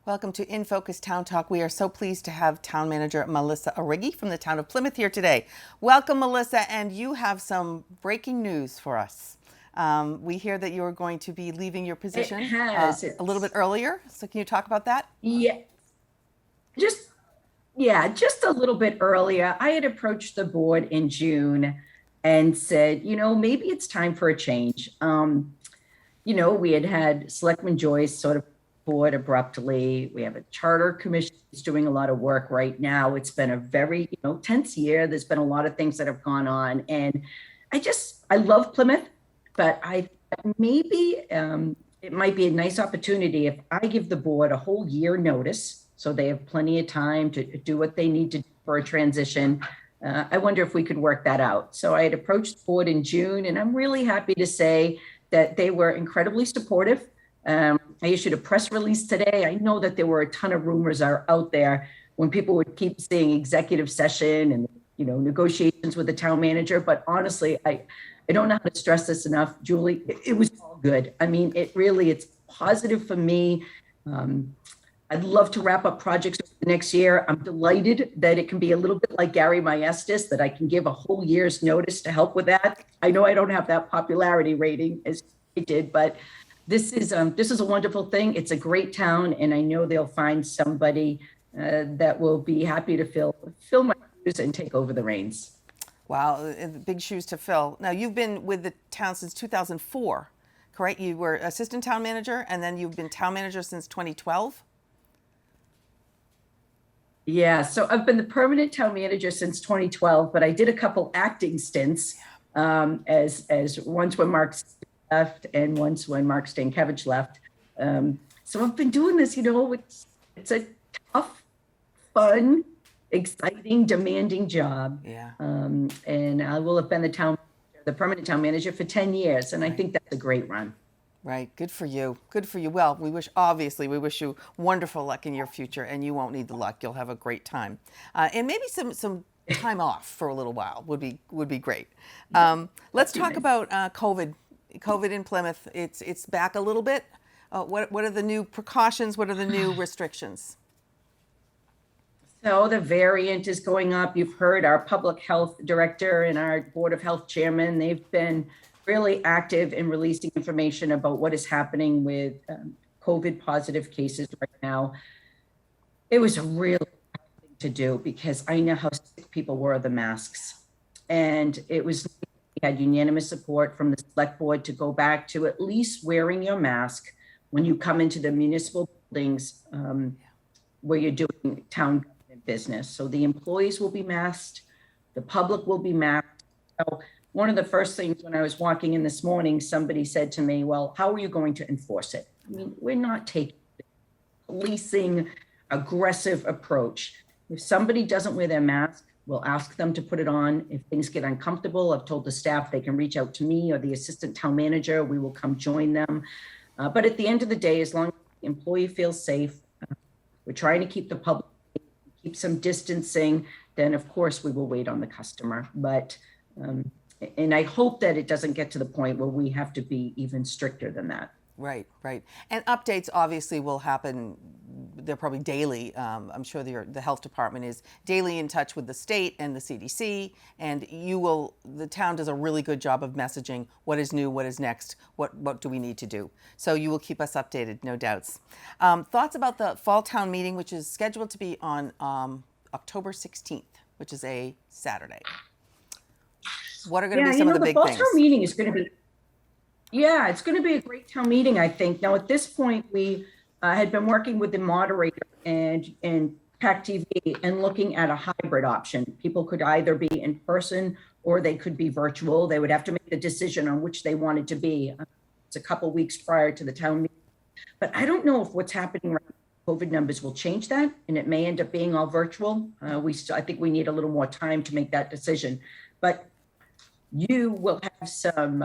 Welcome to InFocus Town Talk. We are so pleased to have Town Manager Melissa Arrighi from the town of Plymouth here today. Welcome, Melissa, and you have some breaking news for us. We hear that you are going to be leaving your position a little bit earlier. So can you talk about that? Yeah, just a little bit earlier. I had approached the board in June and said, maybe it's time for a change. We had Selectman Joyce sort of board abruptly. We have a charter commission that's doing a lot of work right now. It's been a very, tense year. There's been a lot of things that have gone on. And I love Plymouth, but I maybe it might be a nice opportunity if I give the board a whole year notice so they have plenty of time to do what they need to do for a transition. I wonder if we could work that out. So I had approached the board in June, and I'm really happy to say that they were incredibly supportive. I issued a press release today. I know that there were a ton of rumors out there when people would keep saying executive session and, negotiations with the town manager. But honestly, I don't know how to stress this enough, Julie. It was all good. I mean, it's positive for me. I'd love to wrap up projects the next year. I'm delighted that it can be a little bit like Gary Maestas, that I can give a whole year's notice to help with that. I know I don't have that popularity rating as I did, but this is a wonderful thing. It's a great town, and I know they'll find somebody that will be happy to fill my shoes and take over the reins. Wow, big shoes to fill. Now, you've been with the town since 2004, correct? You were assistant town manager, and then you've been town manager since 2012? Yeah, so I've been the permanent town manager since 2012, but I did a couple acting stints as once when Mark left and once when Mark Stankiewicz left. So I've been doing this, it's a tough, fun, exciting, demanding job. Yeah. And I will have been the permanent town manager for 10 years. And I think that's a great run. Right. Good for you. Good for you. Well, we wish you wonderful luck in your future, and you won't need the luck. You'll have a great time. And maybe some time off for a little while would be great. Let's talk about COVID in Plymouth. It's back a little bit. What are the new precautions? What are the new restrictions? So the variant is going up. You've heard our public health director and our board of health chairman. They've been really active in releasing information about what is happening with COVID positive cases right now. It was a real thing to do because I know how sick people were of the masks. And we had unanimous support from the select board to go back to at least wearing your mask when you come into the municipal buildings where you're doing town business. So the employees will be masked, the public will be masked. So one of the first things when I was walking in this morning, somebody said to me, well, how are you going to enforce it? I mean, we're not taking a policing aggressive approach. If somebody doesn't wear their mask, we'll ask them to put it on. If things get uncomfortable, I've told the staff they can reach out to me or the assistant town manager. We will come join them. But at the end of the day, as long as the employee feels safe, we're trying to keep the public, keep some distancing, then of course we will wait on the customer. But and I hope that it doesn't get to the point where we have to be even stricter than that. Right. And updates obviously will happen. They're probably daily. I'm sure the health department is daily in touch with the state and the CDC, and the town does a really good job of messaging what is new, what is next, what do we need to do. So you will keep us updated, no doubts. Thoughts about the Fall Town Meeting, which is scheduled to be on October 16th, which is a Saturday. What are going to be some of the big things? The Fall Town Meeting is going to be, it's going to be a great town meeting, I think. Now, at this point, we had been working with the moderator and PACTV and looking at a hybrid option. People could either be in person or they could be virtual. They would have to make the decision on which they wanted to be. It's a couple weeks prior to the town meeting. But I don't know if what's happening right now, COVID numbers will change that, and it may end up being all virtual. I think we need a little more time to make that decision. But you will have some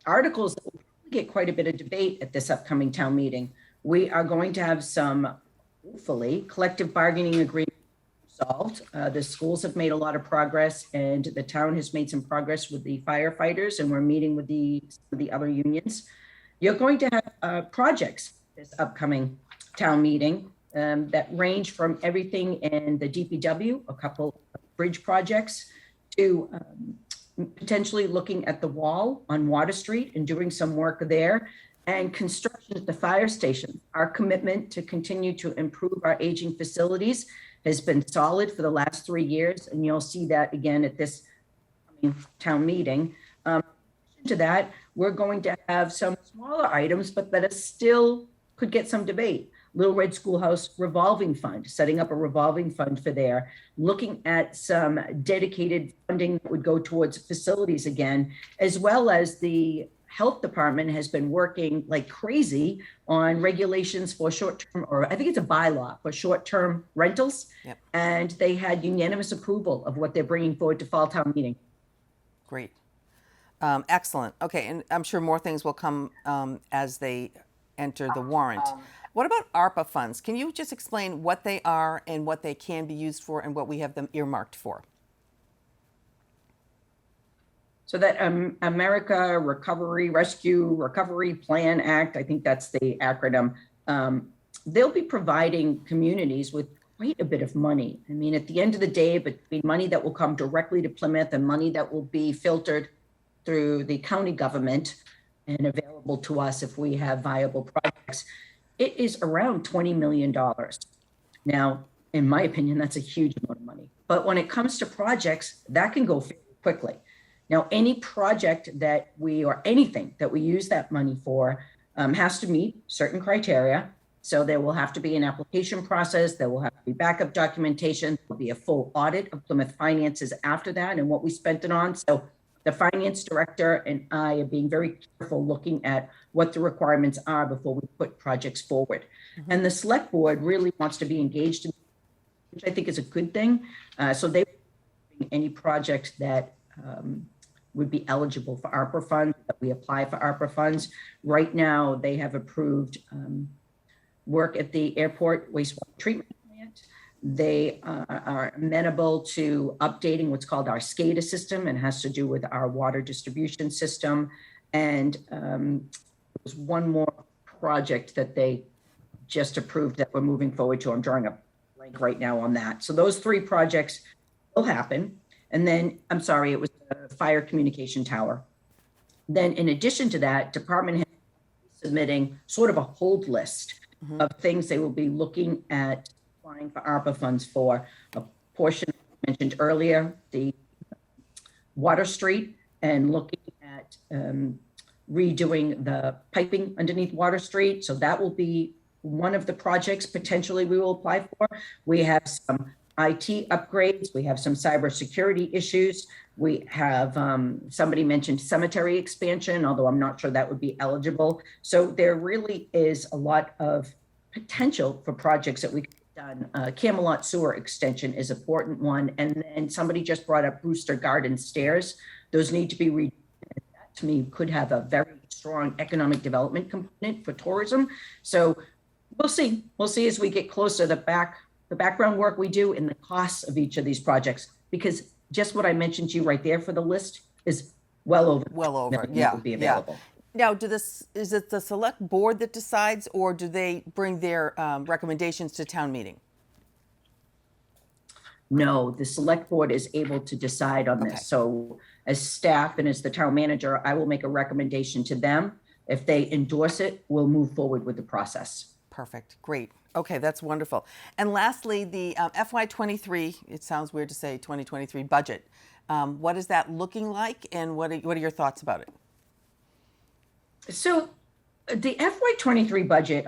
articles that will get quite a bit of debate at this upcoming town meeting. We are going to have some, hopefully, collective bargaining agreements solved. The schools have made a lot of progress, and the town has made some progress with the firefighters, and we're meeting with the other unions. You're going to have projects this upcoming town meeting. that range from everything in the DPW, a couple of bridge projects, to potentially looking at the wall on Water Street and doing some work there, and construction at the fire station. Our commitment to continue to improve our aging facilities has been solid for the last 3 years, and you'll see that again at this town meeting. In addition to that, we're going to have some smaller items, but that is still could get some debate. Little Red Schoolhouse revolving fund, setting up a revolving fund for there, looking at some dedicated funding that would go towards facilities again, as well as the health department has been working like crazy on regulations for short-term, or I think it's a bylaw for short-term rentals. Yep. And they had unanimous approval of what they're bringing forward to Fall Town Meeting. Great. Excellent. Okay, and I'm sure more things will come as they enter the warrant. What about ARPA funds? Can you just explain what they are and what they can be used for and what we have them earmarked for? So that America Rescue Recovery Plan Act, I think that's the acronym, they'll be providing communities with quite a bit of money. I mean, at the end of the day, between money that will come directly to Plymouth and money that will be filtered through the county government and available to us if we have viable projects, it is around $20 million. Now, in my opinion, that's a huge amount of money. But when it comes to projects, that can go fairly quickly. Now, any project that or anything that we use that money for has to meet certain criteria. So there will have to be an application process. There will have to be backup documentation. There will be a full audit of Plymouth finances after that and what we spent it on. So the finance director and I are being very careful looking at what the requirements are before we put projects forward. Mm-hmm. And the select board really wants to be engaged in, which I think is a good thing. So they any project that would be eligible for ARPA funds, that we apply for ARPA funds. Right now, they have approved work at the airport wastewater treatment plant. They are amenable to updating what's called our SCADA system, and has to do with our water distribution system. And there's one more project that they just approved that we're moving forward to. I'm drawing a blank right now on that. So those 3 projects will happen. And then, I'm sorry, it was the fire communication tower. Then in addition to that, department head is submitting sort of a hold list of things they will be looking at applying for ARPA funds for. A portion I mentioned earlier, the Water Street, and looking at redoing the piping underneath Water Street. So that will be one of the projects potentially we will apply for. We have some IT upgrades. We have some cybersecurity issues. We have, somebody mentioned cemetery expansion, although I'm not sure that would be eligible. So there really is a lot of potential for projects that we could have done. Camelot Sewer Extension is an important one. And then somebody just brought up Brewster Garden Stairs. Those need to be redone. That to me could have a very strong economic development component for tourism. So we'll see. We'll see as we get closer to the background work we do and the costs of each of these projects, because just what I mentioned to you right there for the list is well over. Yeah. Would be available. Now, is it the select board that decides, or do they bring their recommendations to town meeting? No, the select board is able to decide on this. So as staff and as the town manager, I will make a recommendation to them. If they endorse it, we'll move forward with the process. Perfect. Great. Okay, that's wonderful. And lastly, the FY23, it sounds weird to say 2023 budget. What is that looking like, and what are your thoughts about it? So the FY23 budget,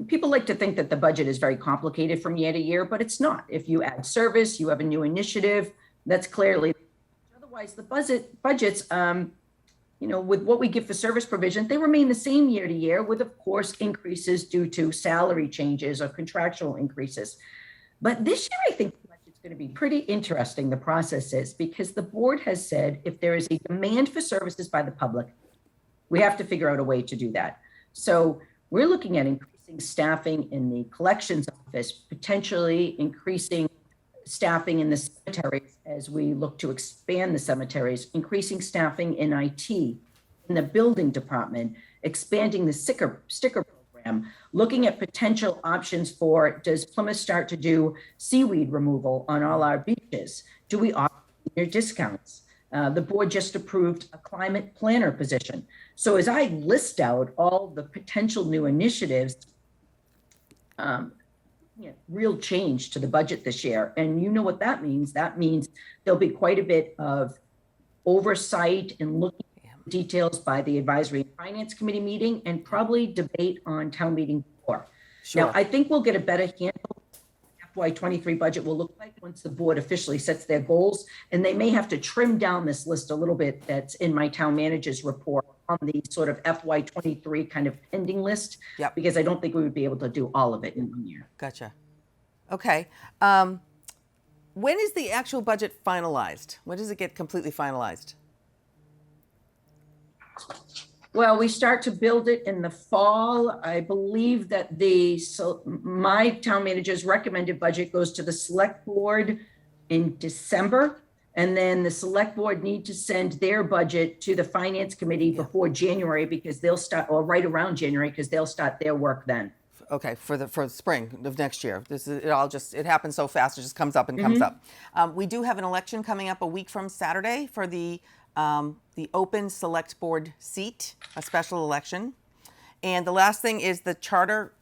people like to think that the budget is very complicated from year to year, but it's not. If you add service, you have a new initiative, that's clearly, otherwise the budgets, with what we give for service provision, they remain the same year to year with, of course, increases due to salary changes or contractual increases. But this year, I think it's going to be pretty interesting, the process is, because the board has said if there is a demand for services by the public, we have to figure out a way to do that. So we're looking at increasing staffing in the collections office, potentially increasing staffing in the cemeteries as we look to expand the cemeteries, increasing staffing in IT, in the building department, expanding the sticker program, looking at potential options for, does Plymouth start to do seaweed removal on all our beaches? Do we offer senior discounts? The board just approved a climate planner position. So as I list out all the potential new initiatives, real change to the budget this year. And you know what that means. That means there'll be quite a bit of oversight and looking at details by the Advisory and Finance Committee meeting, and probably debate on town meeting floor. Sure. Now, I think we'll get a better handle FY23 budget will look like once the board officially sets their goals. And they may have to trim down this list a little bit that's in my town manager's report on the sort of FY23 kind of pending list. Yep. Because I don't think we would be able to do all of it in 1 year. Gotcha. Okay. When is the actual budget finalized? When does it get completely finalized? Well, we start to build it in the fall. I believe that my town manager's recommended budget goes to the select board in December. And then the select board need to send their budget to the finance committee before January, because they'll start, or right around January, because they'll start their work then. Okay, for the spring of next year. It happens so fast. It just comes up and comes up. We do have an election coming up a week from Saturday for the open select board seat, a special election. And the last thing is the charter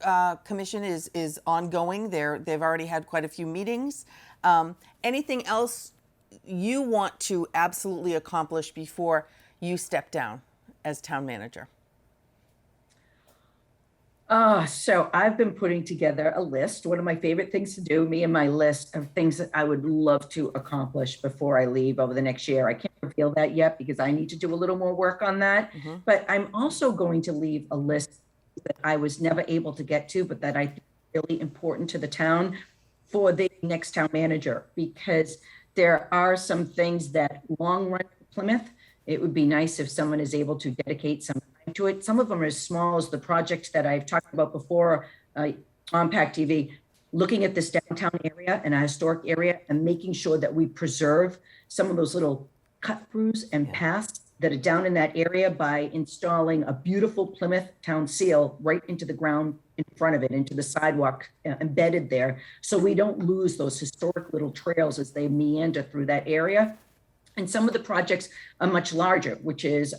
commission is ongoing. They've already had quite a few meetings. Anything else you want to absolutely accomplish before you step down as town manager? So I've been putting together a list. One of my favorite things to do, me and my list of things that I would love to accomplish before I leave over the next year. I can't reveal that yet because I need to do a little more work on that. But I'm also going to leave a list that I was never able to get to, but that I think is really important to the town for the next town manager, because there are some things that long run Plymouth, it would be nice if someone is able to dedicate some time to it. Some of them are as small as the projects that I've talked about before on PACTV, looking at this downtown area and a historic area and making sure that we preserve some of those little cut-throughs and paths that are down in that area by installing a beautiful Plymouth town seal right into the ground in front of it, into the sidewalk embedded there. So we don't lose those historic little trails as they meander through that area. And some of the projects are much larger, which is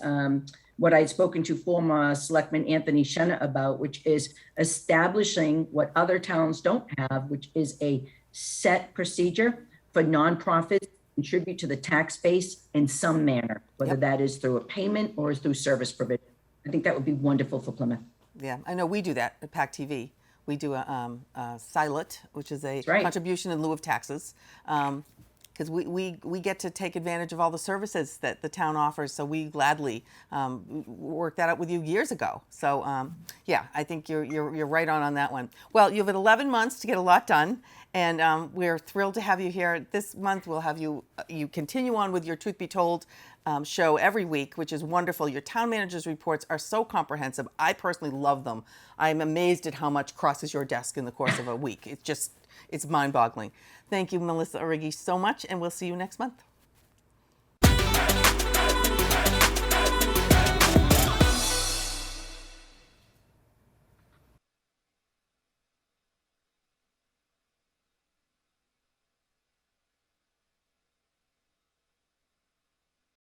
what I'd spoken to former Selectman Anthony Shenna about, which is establishing what other towns don't have, which is a set procedure for nonprofits to contribute to the tax base in some manner, whether that is through a payment or through service provision. I think that would be wonderful for Plymouth. Yeah, I know we do that at PACTV. We do a SILET, which is a contribution in lieu of taxes. Because we get to take advantage of all the services that the town offers, so we gladly worked that out with you years ago. So yeah, I think you're right on that one. Well, you have 11 months to get a lot done, and we're thrilled to have you here. This month we'll have you continue on with your Truth Be Told show every week, which is wonderful. Your town manager's reports are so comprehensive. I personally love them. I'm amazed at how much crosses your desk in the course of a week. It's mind-boggling. Thank you, Melissa Arrighi, so much, and we'll see you next month.